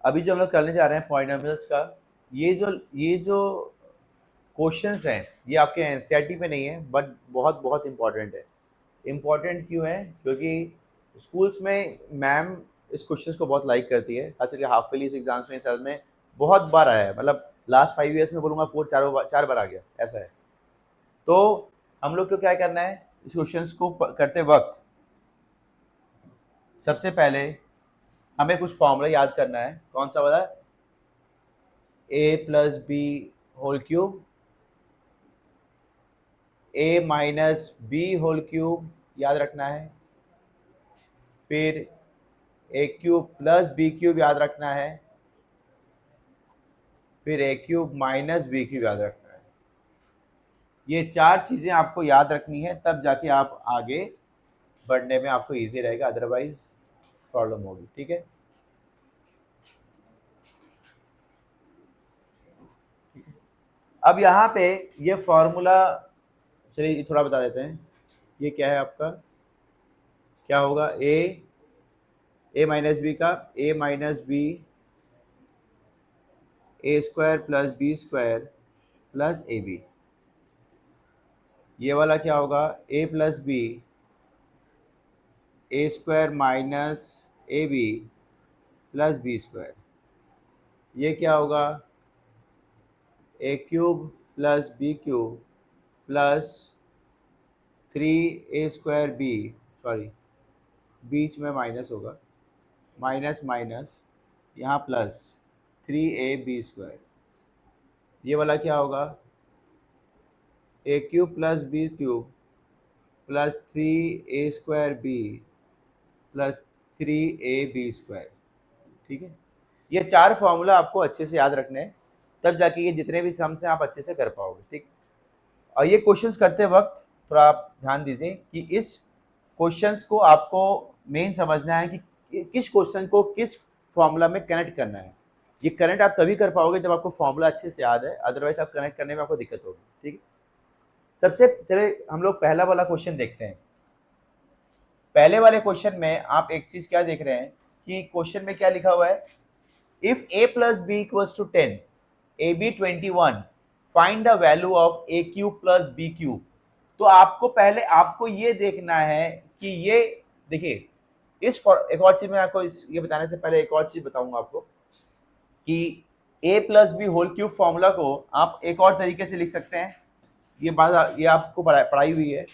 अभी जो हम लोग करने जा रहे हैं पॉलिनोमियल्स का, ये जो क्वेश्चंस हैं ये आपके एनसीईआरटी पे नहीं है, बट बहुत बहुत इंपॉर्टेंट है। इम्पॉर्टेंट क्यों है? क्योंकि स्कूल्स में मैम इस क्वेश्चंस को बहुत लाइक करती है, खास करके हाफ ईयर्ली एग्जाम्स में इस साल में बहुत बार आया है, मतलब लास्ट 5 ईयर्स में बोलूँगा 4 बार आ गया, ऐसा है। तो हम लोग को क्या करना है, इस क्वेश्चंस को करते वक्त सबसे पहले हमें कुछ फॉर्मूला याद करना है। कौन सा वाला? ए प्लस बी होल क्यूब, ए माइनस बी होल क्यूब याद रखना है। फिर ए क्यूब प्लस बी क्यूब याद रखना है। फिर ए क्यूब माइनस बी क्यूब याद रखना है। ये 4 चीज़ें आपको याद रखनी है, तब जाके आप आगे बढ़ने में आपको इजी रहेगा, अदरवाइज प्रॉब्लम होगी। ठीक है, अब यहाँ पे ये फॉर्मूला, चलिए थोड़ा बता देते हैं। ये क्या है आपका? क्या होगा? ए माइनस बी का A minus B A square plus B square plus A B. ये वाला क्या होगा? A plus B A square minus A B plus B square. ये क्या होगा? A cube plus B cube plus 3 a² B, sorry बीच में minus होगा, माइनस माइनस यहाँ प्लस 3ab²। ये वाला क्या होगा? A cube plus B cube plus 3a² B plus 3ab²। ठीक है, ये 4 फॉर्मूला आपको अच्छे से याद रखने हैं, तब जाके ये जितने भी सम्स हैं आप अच्छे से कर पाओगे। ठीक, और ये क्वेश्चंस करते वक्त थोड़ा आप ध्यान दीजिए कि इस क्वेश्चंस को आपको मेन समझना है कि किस क्वेश्चन को किस फॉर्मूला में कनेक्ट करना है। ये कनेक्ट आप तभी कर पाओगे जब आपको फॉर्मूला अच्छे से याद है, अदरवाइज आप कनेक्ट करने में आपको दिक्कत होगी। ठीक है, सबसे चले हम लोग पहला वाला क्वेश्चन देखते हैं। पहले वाले क्वेश्चन में आप एक चीज क्या देख रहे हैं कि क्वेश्चन में क्या लिखा हुआ है? If a plus B equals to 10, A B 21, find the value of A cube plus B cube. तो आपको पहले आपको ये देखना है कि ये देखिए, एक और चीज मैं आपको ये बताने से पहले एक और चीज बताऊंगा आपको कि a plus B whole cube formula को आप एक और तरीके से लिख सकते हैं। ये बात ये आपको पढ़ाई हुई है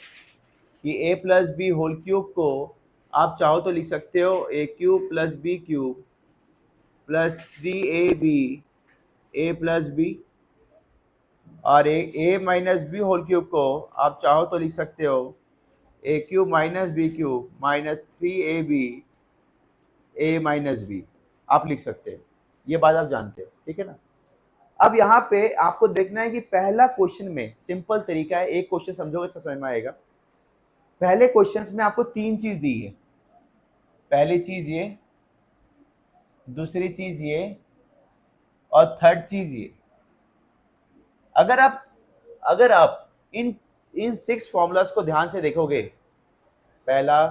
कि a plus B whole cube को आप चाहो तो लिख सकते हो A cube plus B cube plus 3ab A plus B, और A minus B whole cube को आप चाहो तो लिख सकते हो A cube minus B cube minus 3ab A minus B, आप लिख सकते हैं। ये बात आप जानते हो, ठीक है ना। अब यहाँ पे आपको देखना है कि पहला क्वेश्चन में सिंपल तरीका है, एक क्वेश्चन समझोगे तो समझ में आएगा। पहले क्वेश्चंस में आपको 3 चीज दी है, पहली चीज ये, दूसरी चीज ये, और थर्ड चीज ये। अगर आप इन 6 फॉर्मूलाज को ध्यान से देखोगे, पहला,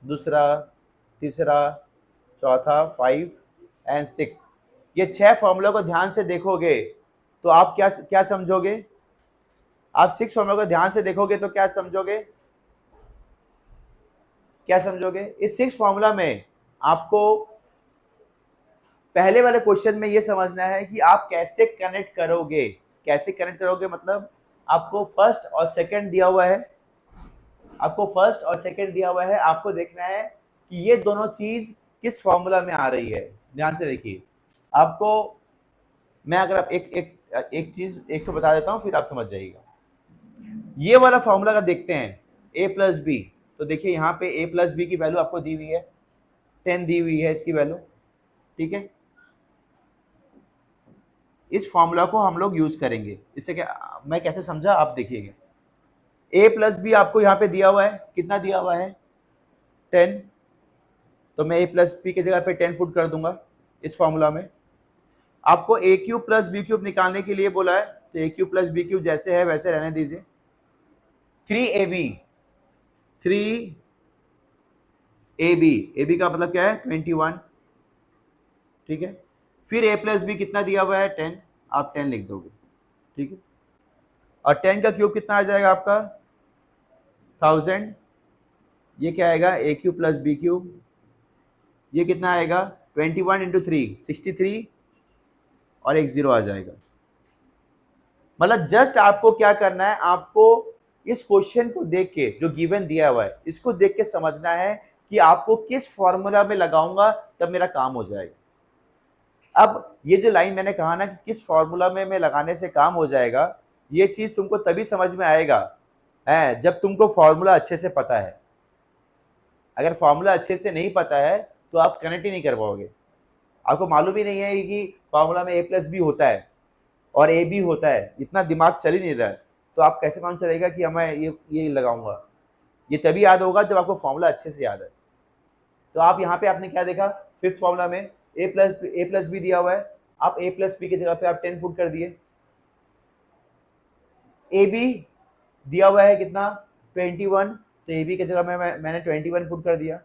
दूसरा, तीसरा, चौथा, 5 एंड 6, ये 6 फॉर्मूला को ध्यान से देखोगे तो आप क्या क्या समझोगे? आप 6 फॉर्मूला को ध्यान से देखोगे तो क्या समझोगे? क्या समझोगे? इस 6 फॉर्मूला में आपको पहले वाले क्वेश्चन में ये समझना है कि आप कैसे कनेक्ट करोगे। कैसे कनेक्ट करोगे मतलब आपको फर्स्ट और सेकंड दिया हुआ है, आपको देखना है कि ये दोनों चीज किस फॉर्मूला में आ रही है। ध्यान से देखिए, आपको मैं अगर आप एक चीज एक तो बता देता हूं, फिर आप समझ जाइएगा। ये वाला फॉर्मूला का देखते हैं a प्लस बी, तो देखिए यहाँ पे a प्लस बी की वैल्यू आपको दी हुई है, 10 दी हुई है इसकी वैल्यू। ठीक है, इस फॉर्मूला को हम लोग यूज करेंगे। इससे क्या मैं कैसे समझा आप देखिएगा। a प्लस बी आपको यहाँ पे दिया हुआ है, कितना दिया हुआ है? 10, तो मैं a प्लस बी की जगह पे 10 पुट कर दूंगा इस फॉर्मूला में। आपको ए क्यूब प्लस बी क्यूब निकालने के लिए बोला है, तो ए क्यूब प्लस बी क्यूब जैसे है वैसे रहने दीजिए। 3ab का मतलब क्या है? 21। ठीक है, फिर a प्लस बी कितना दिया हुआ है 10, आप 10 लिख दोगे, ठीक है। और 10 का क्यूब कितना आ जाएगा आपका 1000, ये क्या आएगा a cube plus B cube, ये कितना आएगा 21 इंटू 3 63 और एक 0 आ जाएगा। मतलब जस्ट आपको क्या करना है, आपको इस क्वेश्चन को देख के जो गिवन दिया हुआ है इसको देख के समझना है कि आपको किस फॉर्मूला में लगाऊंगा तब मेरा काम हो जाएगा। अब ये जो लाइन मैंने कहा ना कि किस फॉर्मूला में मैं लगाने से काम हो जाएगा, ये चीज तुमको तभी समझ में आएगा है जब तुमको फॉर्मूला अच्छे से पता है। अगर फॉर्मूला अच्छे से नहीं पता है तो आप कनेक्ट ही नहीं कर पाओगे। आपको मालूम ही नहीं है कि फॉर्मूला में a प्लस बी होता है और ए बी होता है, इतना दिमाग चल ही नहीं रहा है, तो आप कैसे काम चलेगा कि मैं ये लगाऊंगा। ये तभी याद होगा जब आपको फॉर्मूला अच्छे से याद है। तो आप यहाँ पे आपने क्या देखा, फिफ्थ फॉर्मूला में ए प्लस बी दिया हुआ है, आप ए प्लस बी की जगह पे आप 10 पुट कर दिए। ए बी दिया हुआ है कितना 21, तो ए बी की जगह में मैंने 21 पुट कर दिया।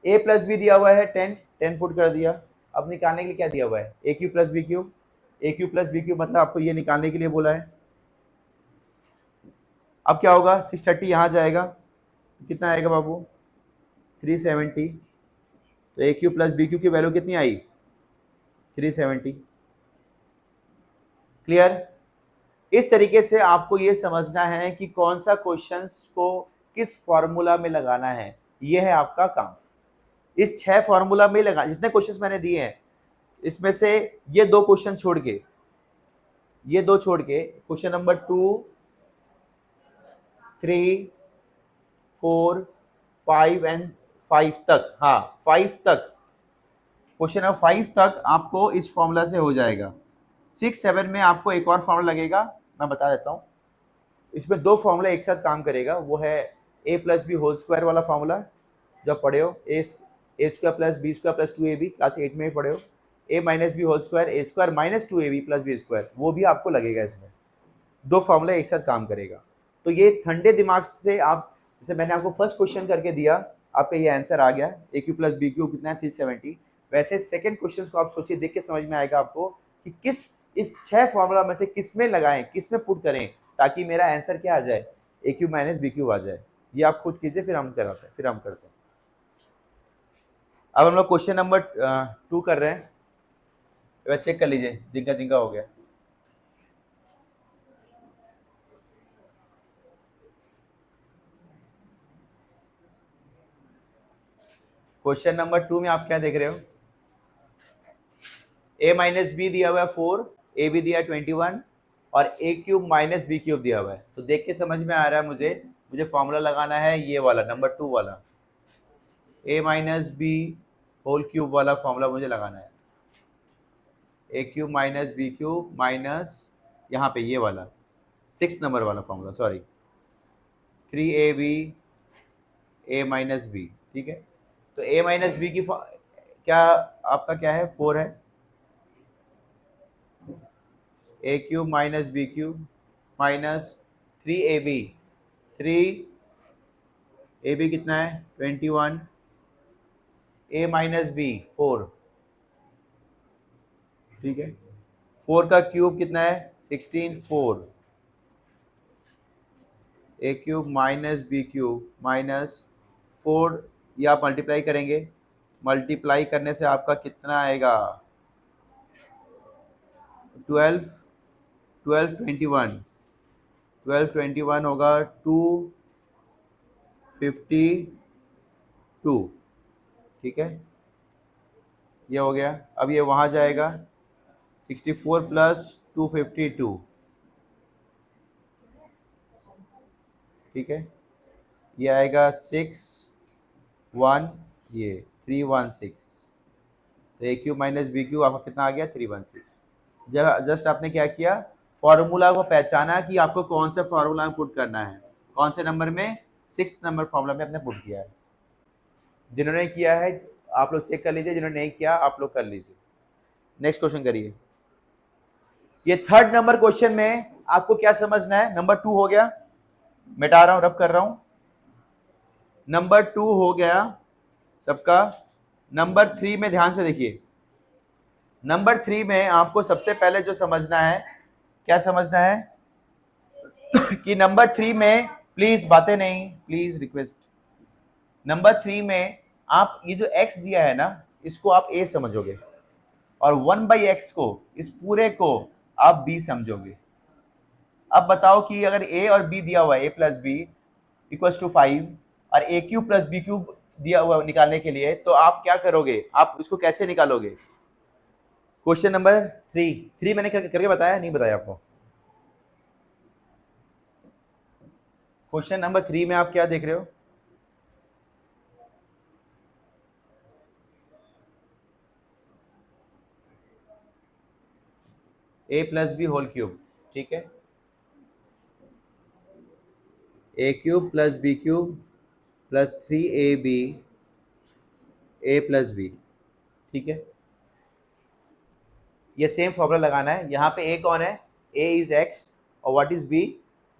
ए प्लस बी दिया हुआ है 10 पुट कर दिया। अब निकालने के लिए क्या दिया हुआ है a cube plus B cube, A cube plus B cube मतलब आपको ये निकालने के लिए बोला है। अब क्या होगा 630 यहाँ जाएगा, कितना आएगा बाबू 370, तो ए क्यूब प्लस बी क्यूब की वैल्यू कितनी आई 370। क्लियर। इस तरीके से आपको ये समझना है कि कौन सा क्वेश्चंस को किस फॉर्मूला में लगाना है, ये है आपका काम। इस 6 फॉर्मूला में लगा, जितने क्वेश्चंस मैंने दिए हैं इसमें से ये 2 क्वेश्चन छोड़ के, ये 2 छोड़ के क्वेश्चन नंबर 2, 3, 4, 5 एंड 5 तक, हाँ 5 तक, क्वेश्चन नंबर 5 तक आपको इस फॉर्मूला से हो जाएगा। 6, 7 में आपको एक और फॉर्मूला लगेगा, मैं बता देता हूँ। इसमें 2 फॉर्मूला एक साथ काम करेगा, वो है a plus B whole square वाला फॉर्मूला, जो आप पढ़े हो, a square plus B square plus 2ab, class 8 में ही पढ़े हो। a minus B whole square a square minus 2ab plus B square, वो भी आपको लगेगा। इसमें 2 फॉर्मूला एक साथ काम करेगा। तो ये ठंडे दिमाग से आप, जैसे मैंने आपको फर्स्ट क्वेश्चन करके दिया, आपका ये आंसर आ गया ए क्यू प्लस बी क्यू कितना है 370। वैसे सेकंड क्वेश्चन को आप सोचिए, देख के समझ में आएगा आपको कि किस इस 6 फॉर्मूला में से किस में लगाएं, किस में पुट करें ताकि मेरा आंसर क्या आ जाए ए क्यू माइनस बी क्यू आ जाए। ये आप खुद कीजिए, फिर हम करते हैं। अब हम लोग क्वेश्चन नंबर 2 कर रहे हैं, चेक कर लीजिए जिनका हो गया। क्वेश्चन नंबर 2 में आप क्या देख रहे हो, a माइनस बी दिया हुआ है 4, ए बी दिया 21 और ए क्यूब माइनस बी क्यूब दिया हुआ है। तो देख के समझ में आ रहा है मुझे फॉर्मूला लगाना है ये वाला नंबर 2 वाला, a minus B whole cube वाला फॉर्मूला मुझे लगाना है। A cube minus B cube minus यहाँ पे ये वाला 6 नंबर वाला formula, sorry 3ab a minus B, ठीक है। तो a माइनस बी की क्या आपका क्या है 4 है, a cube minus B cube minus 3ab, 3ab कितना है 21, a माइनस बी 4, ठीक है। 4 का क्यूब कितना है 16, 4 a cube minus B cube minus 4, ये आप मल्टीप्लाई करेंगे, मल्टीप्लाई करने से आपका कितना आएगा 12, 21 होगा 252, ठीक है। ये हो गया। अब ये वहाँ जाएगा 64 प्लस 252, ठीक है। ये आएगा 6, 1, ये 316, तो ए क्यूब माइनस बी क्यूब आपका कितना आ गया 316। जस्ट आपने क्या किया, फॉर्मूला को पहचाना कि आपको कौन सा फॉर्मूला में पुट करना है, कौन से नंबर में 6 नंबर फॉर्मूला में आपने पुट किया है। जिन्होंने किया है आप लोग चेक कर लीजिए, जिन्होंने नहीं किया आप लोग कर लीजिए। नेक्स्ट क्वेश्चन करिए। ये 3rd नंबर क्वेश्चन में आपको क्या समझना है, नंबर 2 हो गया, मिटा रहा हूं, रब कर रहा हूं, नंबर 2 हो गया सबका। नंबर 3 में ध्यान से देखिए, नंबर 3 में आपको सबसे पहले जो समझना है, क्या समझना है कि नंबर 3 में, प्लीज बातें नहीं, प्लीज रिक्वेस्ट, नंबर 3 में आप ये जो x दिया है ना, इसको आप a समझोगे और 1/x को, इस पूरे को आप b समझोगे। अब बताओ कि अगर a और b दिया हुआ है, a plus B equals to 5 और a cube plus B cube दिया हुआ निकालने के लिए, तो आप क्या करोगे, आप इसको कैसे निकालोगे? क्वेश्चन नंबर 3 मैंने करके बताया, नहीं बताया आपको? क्वेश्चन नंबर 3 में आप क्या देख रहे हो? a plus B whole cube, ठीक है, a cube plus B cube plus 3ab a plus B, ठीक है। ये सेम फॉर्मूला लगाना है। यहाँ पे a कौन है? a इज x और व्हाट इज b?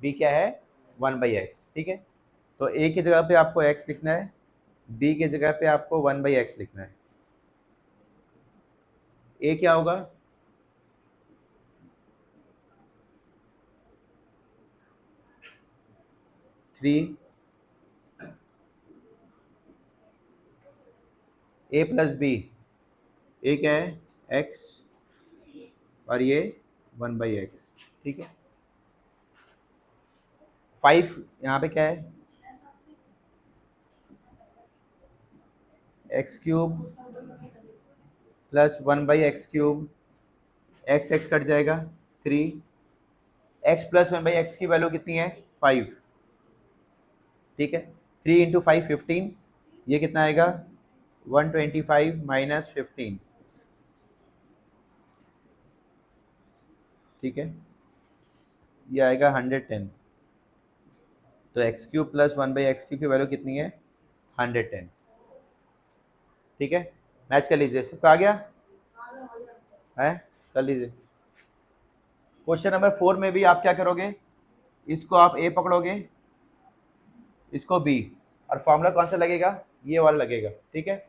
b क्या है? 1/x, ठीक है। तो a की जगह पे आपको x लिखना है, b की जगह पे आपको 1/x लिखना है। a क्या होगा? Three a plus B, a क्या है? x और ये 1/x, ठीक है। 5 यहाँ पे क्या है? x cube plus 1/x cube, x cut जाएगा, 3 x प्लस 1/x की वैल्यू कितनी है? 5, ठीक है। 3 इंटू 5 15, ये कितना आएगा? 125 माइनस 15, ठीक है, ये आएगा 110। तो x cube plus 1/x cube की वैल्यू कितनी है? 110, ठीक है। मैच कर लीजिए, सबका आ गया है? कर लीजिए। क्वेश्चन नंबर 4 में भी आप क्या करोगे, इसको आप a पकड़ोगे, इसको b, और फॉर्मूला कौन सा लगेगा? ये वाला लगेगा, ठीक है।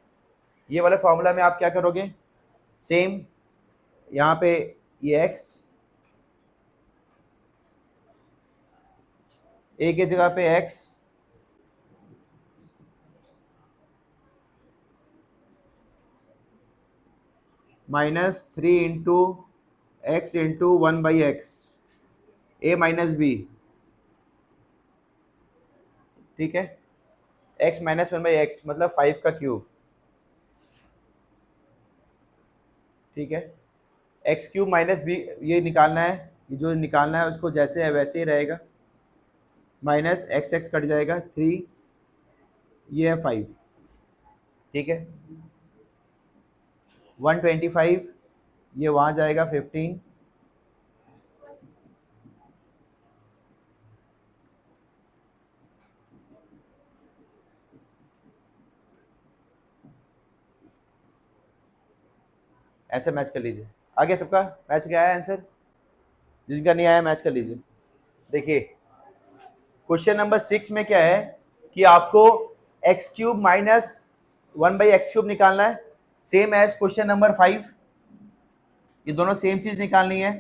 ये वाले फॉर्मूला में आप क्या करोगे? सेम यहाँ पे ये x, a की जगह पे x minus 3 into X into 1/x, a minus B, ठीक है। x माइनस 1/x मतलब 5 का क्यूब, ठीक है। एक्स क्यूब माइनस बी ये निकालना है, ये जो निकालना है उसको जैसे है वैसे ही रहेगा, माइनस एक्स कट जाएगा, 3, ये है 5, ठीक है। 125 ये वहाँ जाएगा, 15, ऐसे मैच कर लीजिए। आगे सबका मैच क्या है आंसर? जिनका नहीं आया मैच कर लीजिए। देखिए क्वेश्चन नंबर 6 में क्या है कि आपको x cube minus 1/x cube निकालना है, सेम एज क्वेश्चन नंबर 5, ये दोनों सेम चीज निकालनी है।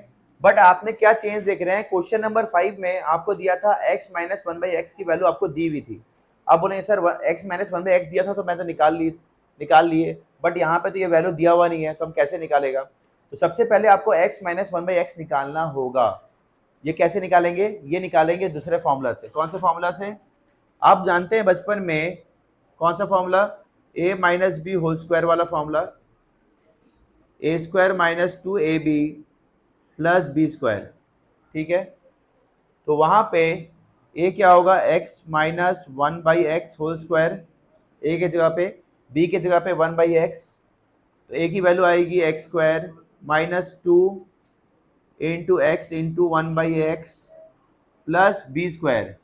बट आपने क्या चेंज देख रहे हैं, क्वेश्चन नंबर 5 में आपको दिया था x माइनस 1/x की वैल्यू आपको दी हुई थी। अब बोले सर x माइनस 1/x दिया था तो मैं तो निकाल लिए, बट यहाँ पे तो ये वैल्यू दिया हुआ नहीं है, तो हम कैसे निकालेगा? तो सबसे पहले आपको x माइनस 1/x निकालना होगा। ये कैसे निकालेंगे? ये निकालेंगे दूसरे फॉर्मूला से। कौन से फॉर्मूला से? आप जानते हैं बचपन में कौन सा formula? a minus B whole square वाला formula, a square minus 2ab plus B square, ठीक है। तो वहां पे a क्या होगा? x minus 1/x whole square, a के जगह पे, b के जगह पे 1/x, तो a की वैल्यू आएगी X square minus 2 into X into 1/x plus B square.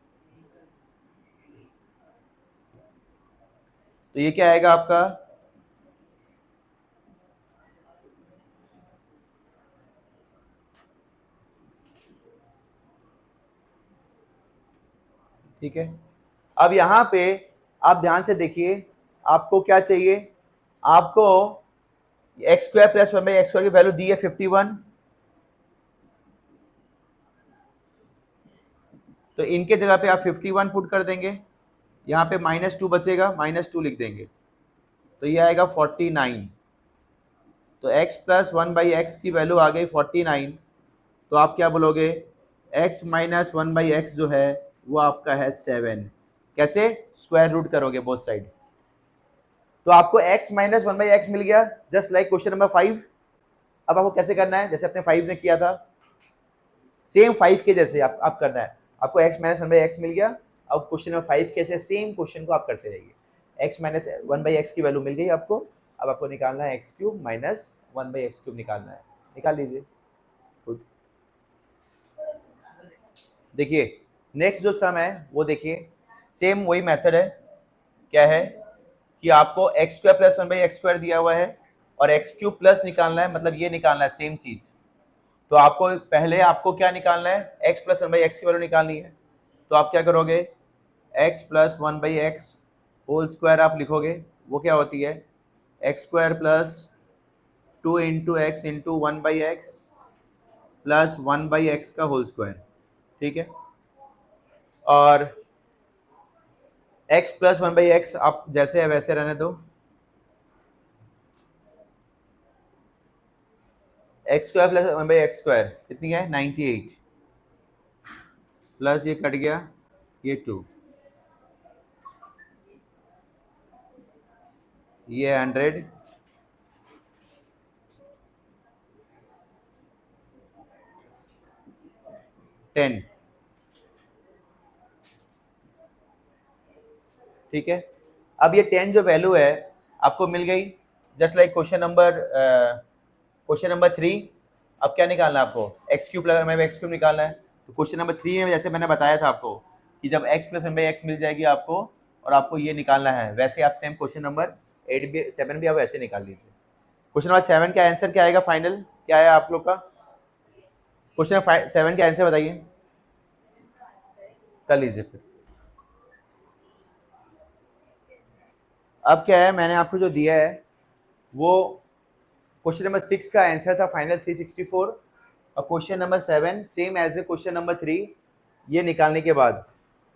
तो ये क्या आएगा आपका? ठीक है। अब यहाँ पे आप ध्यान से देखिए, आपको क्या चाहिए? आपको एक्स स्क्वायर प्लस 1/x² की वैल्यू दी है 51, तो इनके जगह पे आप 51 पुट कर देंगे, यहाँ पे -2 बचेगा, -2 लिख देंगे, तो ये आएगा 49। तो x प्लस 1/x की वैल्यू आ गई 49, तो आप क्या बोलोगे, x माइनस 1/x जो है वो आपका है 7। कैसे, स्क्वायर रूट करोगे बोथ साइड, तो आपको x माइनस 1/x मिल गया, जस्ट लाइक क्वेश्चन नंबर 5। अब आपको कैसे करना है, जैसे अपने 5 ने किया था, सेम 5 के जैसे आप करना है। आपको x माइनस 1/x मिल गया, अब क्वेश्चन नंबर 5 के थे, सेम क्वेश्चन को आप करते रहिए। x माइनस 1/x की वैल्यू मिल गई आपको, अब आपको निकालना है x³ माइनस 1/x³ निकालना है, निकाल लीजिए खुद। देखिए नेक्स्ट जो सम है वो देखिए, सेम वही मेथड है, क्या है कि आपको x² प्लस 1/x² दिया हुआ है और x³ प्लस निकालना है, मतलब ये निकालना है सेम चीज। तो आपको पहले आपको क्या निकालना है, x प्लस 1/x की वैल्यू निकालनी है, तो आप क्या करोगे, x plus 1/x whole square आप लिखोगे, वो क्या होती है, x² plus 2 into X into 1/x plus 1/x का होल स्क्वायर, ठीक है। और x प्लस 1/x आप जैसे है वैसे रहने दो, x² प्लस 1/x² कितनी है 98, प्लस ये कट गया ये 2, ये 100, टेन, ठीक है। अब ये 10 जो वैल्यू है आपको मिल गई, जस्ट लाइक क्वेश्चन नंबर 3। अब क्या निकालना है आपको, x³ प्लस 1/x³ निकालना है। तो क्वेश्चन नंबर 3 में जैसे मैंने बताया था आपको कि जब x प्लस 1/x मिल जाएगी आपको और आपको ये निकालना है, वैसे आप सेम क्वेश्चन नंबर 8 भी 7 भी आप वैसे निकाल लीजिए। क्वेश्चन नंबर 7 का आंसर क्या आएगा, फाइनल क्या है आप लोग का, क्वेश्चन नंबर 7 का आंसर बताइए, कर लीजिए फिर। अब क्या है, मैंने आपको जो दिया है वो क्वेश्चन नंबर 6 का आंसर था फाइनल 364, और question number 7 same as A question number 3, ये निकालने के बाद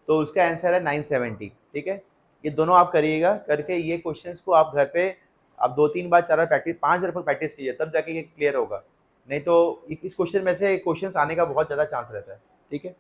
तो उसका आंसर है 970, ठीक है। ये दोनों आप करिएगा, करके ये क्वेश्चंस को आप घर पे आप 2-3 बार 4 बार प्रैक्टिस 5 बार प्रैक्टिस कीजिए, तब जाके ये क्लियर होगा, नहीं तो इस क्वेश्चन में से क्वेश्चंस आने का बहुत ज़्यादा चांस रहता है, ठीक है।